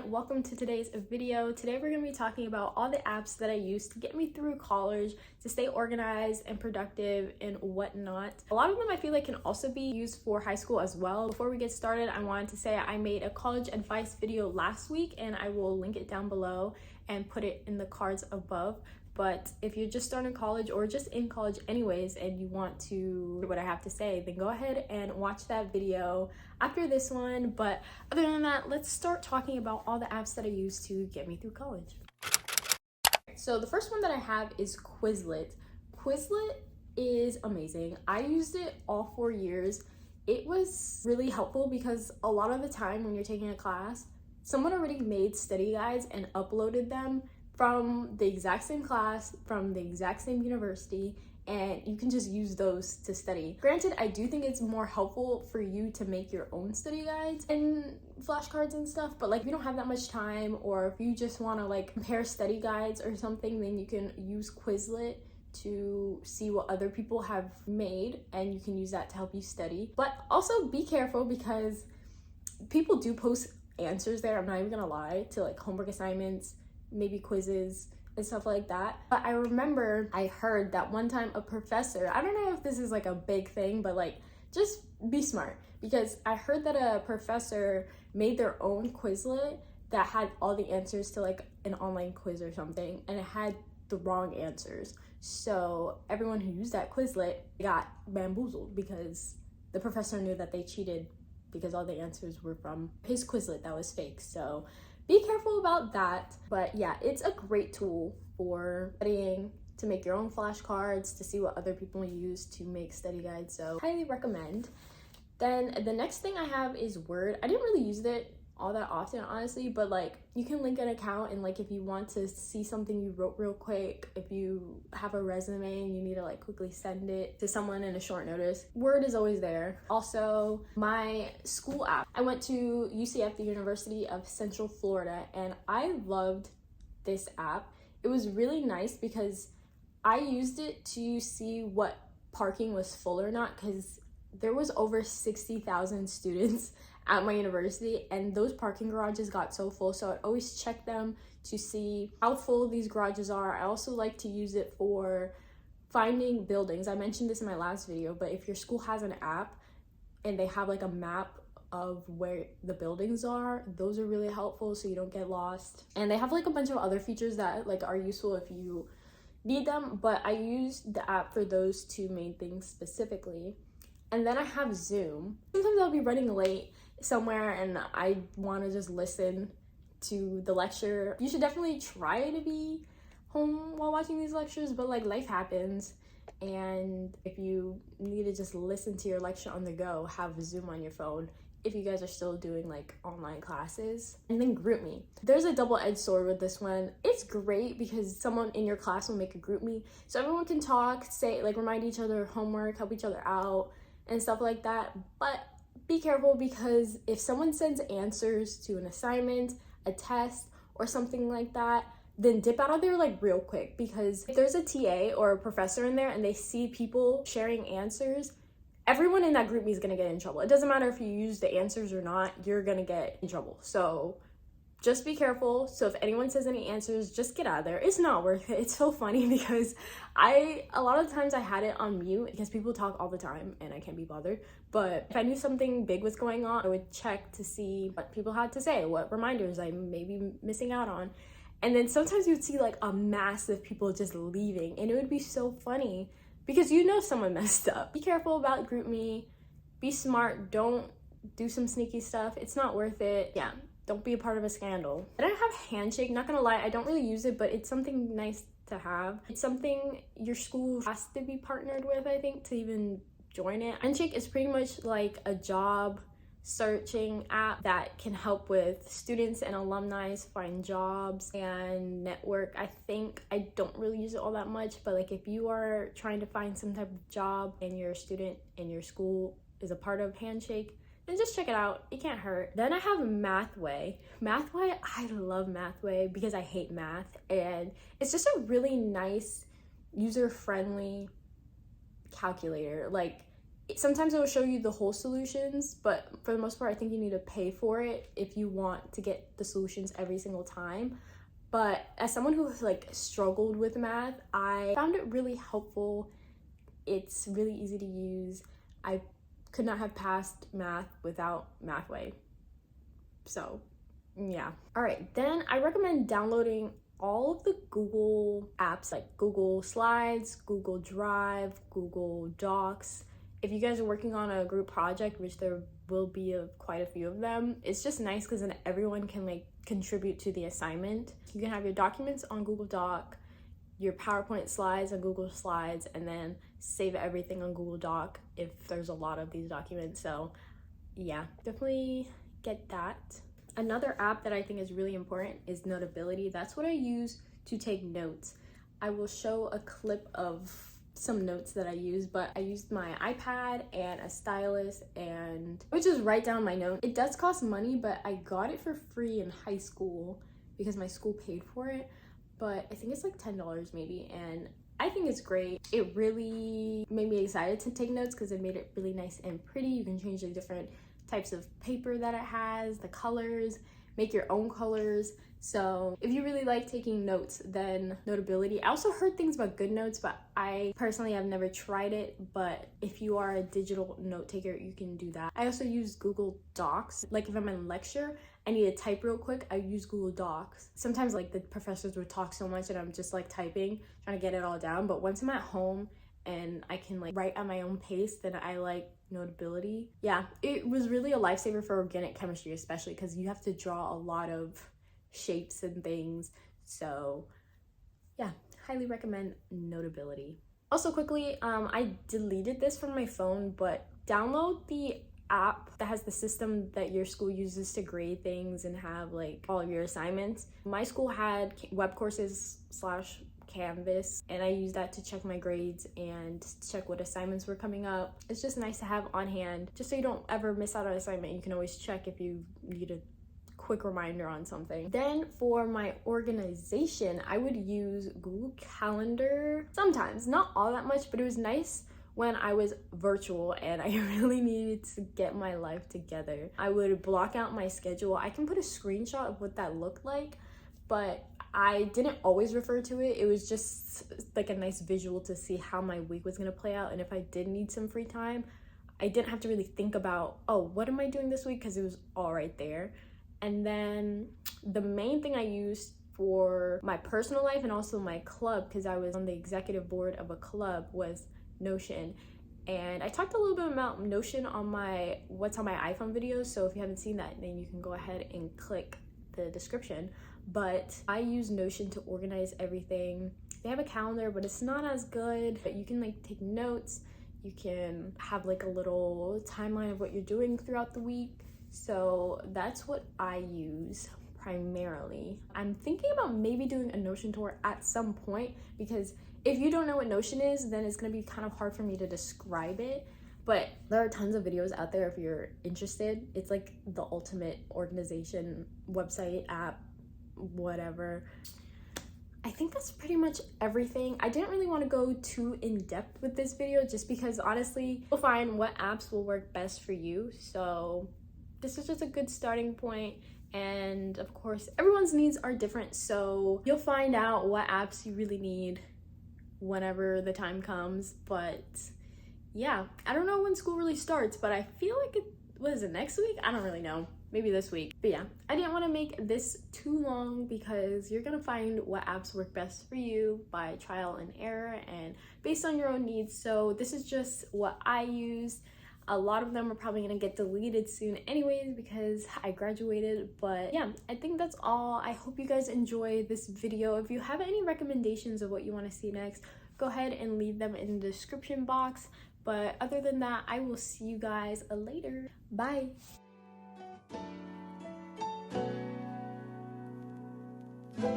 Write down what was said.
welcome to today's video. Today we're going to be talking about all the apps that I use to get me through college, to stay organized and productive and whatnot. A lot of them I feel like can also be used for high school as well. Before we get started, I wanted to say I made a college advice video last week and I will link it down below and put it in the cards above. But if you're just starting college or just in college anyways and you want to hear what I have to say, then go ahead and watch that video after this one. But other than that, let's start talking about all the apps that I use to get me through college. So the first one that I have is Quizlet. Quizlet is amazing. I used it all 4 years. It was really helpful because a lot of the time when you're taking a class, someone already made study guides and uploaded them from the exact same class, from the exact same university, and you can just use those to study. Granted, I do think it's more helpful for you to make your own study guides and flashcards and stuff, but like if you don't have that much time, or if you just want to like compare study guides or something, then you can use Quizlet to see what other people have made and you can use that to help you study. But also be careful because people do post answers there, I'm not even gonna lie, to like homework assignments, maybe quizzes and stuff like that. But I remember I heard that one time a professor, I don't know if this is like a big thing, but like just be smart, because I heard that a professor made their own Quizlet that had all the answers to like an online quiz or something, and it had the wrong answers. So everyone who used that Quizlet got bamboozled because the professor knew that they cheated because all the answers were from his Quizlet that was fake. So be careful about that. But yeah, it's a great tool for studying, to make your own flashcards, to see what other people use to make study guides. So highly recommend. Then the next thing I have is Word. I didn't really use it all that often, honestly, but like you can link an account, and like if you want to see something you wrote real quick, if you have a resume and you need to like quickly send it to someone in a short notice, Word is always there. Also, my school app. I went to UCF, the University of Central Florida, and I loved this app. It was really nice because I used it to see what parking was full or not, because there was over 60,000 students at my university, and those parking garages got so full, so I'd always check them to see how full these garages are. I also like to use it for finding buildings. I mentioned this in my last video, but if your school has an app and they have like a map of where the buildings are, those are really helpful so you don't get lost. And they have like a bunch of other features that like are useful if you need them, but I use the app for those two main things specifically. And then I have Zoom. Sometimes I'll be running late somewhere and I want to just listen to the lecture. You should definitely try to be home while watching these lectures, but like life happens, and if you need to just listen to your lecture on the go, have Zoom on your phone if you guys are still doing like online classes. And then GroupMe. There's a double-edged sword with this one. It's great because someone in your class will make a GroupMe so everyone can talk, say like remind each other of homework, help each other out and stuff like that. But be careful, because if someone sends answers to an assignment, a test, or something like that, then dip out of there like real quick, because if there's a TA or a professor in there and they see people sharing answers, everyone in that GroupMe is gonna get in trouble. It doesn't matter if you use the answers or not, you're gonna get in trouble. So just be careful. So if anyone says any answers, just get out of there. It's not worth it. It's so funny because a lot of times I had it on mute because people talk all the time and I can't be bothered. But if I knew something big was going on, I would check to see what people had to say, what reminders I may be missing out on. And then sometimes you'd see like a mass of people just leaving, and it would be so funny because you know someone messed up. Be careful about GroupMe. Be smart. Don't do some sneaky stuff. It's not worth it. Yeah. Don't be a part of a scandal. Then I have Handshake. Not gonna lie, I don't really use it, but it's something nice to have. It's something your school has to be partnered with, I think, to even join it. Handshake is pretty much like a job searching app that can help with students and alumni find jobs and network. I think I don't really use it all that much, but like if you are trying to find some type of job and you're a student and your school is a part of Handshake, then just check it out. It can't hurt. Then I have Mathway. Mathway, I love Mathway because I hate math, and it's just a really nice, user-friendly calculator. Like Sometimes it will show you the whole solutions, but for the most part, I think you need to pay for it if you want to get the solutions every single time. But as someone who like struggled with math, I found it really helpful. It's really easy to use. I could not have passed math without Mathway. So yeah. All right, then I recommend downloading all of the Google apps like Google Slides, Google Drive, Google Docs. If you guys are working on a group project, which there will be quite a few of them, it's just nice because then everyone can like contribute to the assignment. You can have your documents on Google Doc, your PowerPoint slides on Google Slides, and then save everything on Google Doc if there's a lot of these documents. So yeah, definitely get that. Another app that I think is really important is Notability. That's what I use to take notes. I will show a clip of some notes that I use, but I used my iPad and a stylus, and I would just write down my notes. It does cost money, but I got it for free in high school because my school paid for it, but I think it's like $10 maybe, and I think it's great. It really made me excited to take notes because it made it really nice and pretty. You can change the different types of paper that it has, the colors, make your own colors. So if you really like taking notes, then Notability. I also heard things about GoodNotes, but I personally have never tried it. But if you are a digital note taker, you can do that. I also use Google Docs. Like if I'm in lecture, I need to type real quick, I use Google Docs. Sometimes like the professors would talk so much and I'm just like typing, trying to get it all down. But once I'm at home and I can like write at my own pace, then I like Notability. Yeah, it was really a lifesaver for organic chemistry, especially because you have to draw a lot of shapes and things. So yeah, highly recommend Notability. Also quickly, I deleted this from my phone, but download the app that has the system that your school uses to grade things and have like all of your assignments. My school had web courses / Canvas, and I use that to check my grades and check what assignments were coming up. It's just nice to have on hand, just so you don't ever miss out on an assignment. You can always check if you need a quick reminder on something. Then for my organization, I would use Google Calendar sometimes, not all that much, but it was nice when I was virtual and I really needed to get my life together. I would block out my schedule. I can put a screenshot of what that looked like, but I didn't always refer to it. It was just like a nice visual to see how my week was gonna play out. And if I did need some free time, I didn't have to really think about, oh, what am I doing this week? Because it was all right there. And then the main thing I used for my personal life and also my club, because I was on the executive board of a club, was Notion. And I talked a little bit about Notion on my What's on My iPhone videos. So if you haven't seen that, then you can go ahead and click the description. But I use Notion to organize everything. They have a calendar, but it's not as good. But you can like take notes. You can have like a little timeline of what you're doing throughout the week. So that's what I use primarily. I'm thinking about maybe doing a Notion tour at some point, because if you don't know what Notion is, then it's gonna be kind of hard for me to describe it. But there are tons of videos out there if you're interested. It's like the ultimate organization website, app, whatever. I think that's pretty much everything. I didn't really want to go too in-depth with this video just because honestly, you'll find what apps will work best for you. So this is just a good starting point. And of course, everyone's needs are different. So you'll find out what apps you really need whenever the time comes. But yeah, I don't know when school really starts, but I feel like what is it, next week? I don't really know. Maybe this week. But yeah, I didn't want to make this too long because you're gonna find what apps work best for you by trial and error and based on your own needs. So this is just what I use. A lot of them are probably gonna get deleted soon anyways because I graduated. But yeah, I think that's all. I hope you guys enjoy this video. If you have any recommendations of what you want to see next, go ahead and leave them in the description box. But other than that, I will see you guys later. Bye.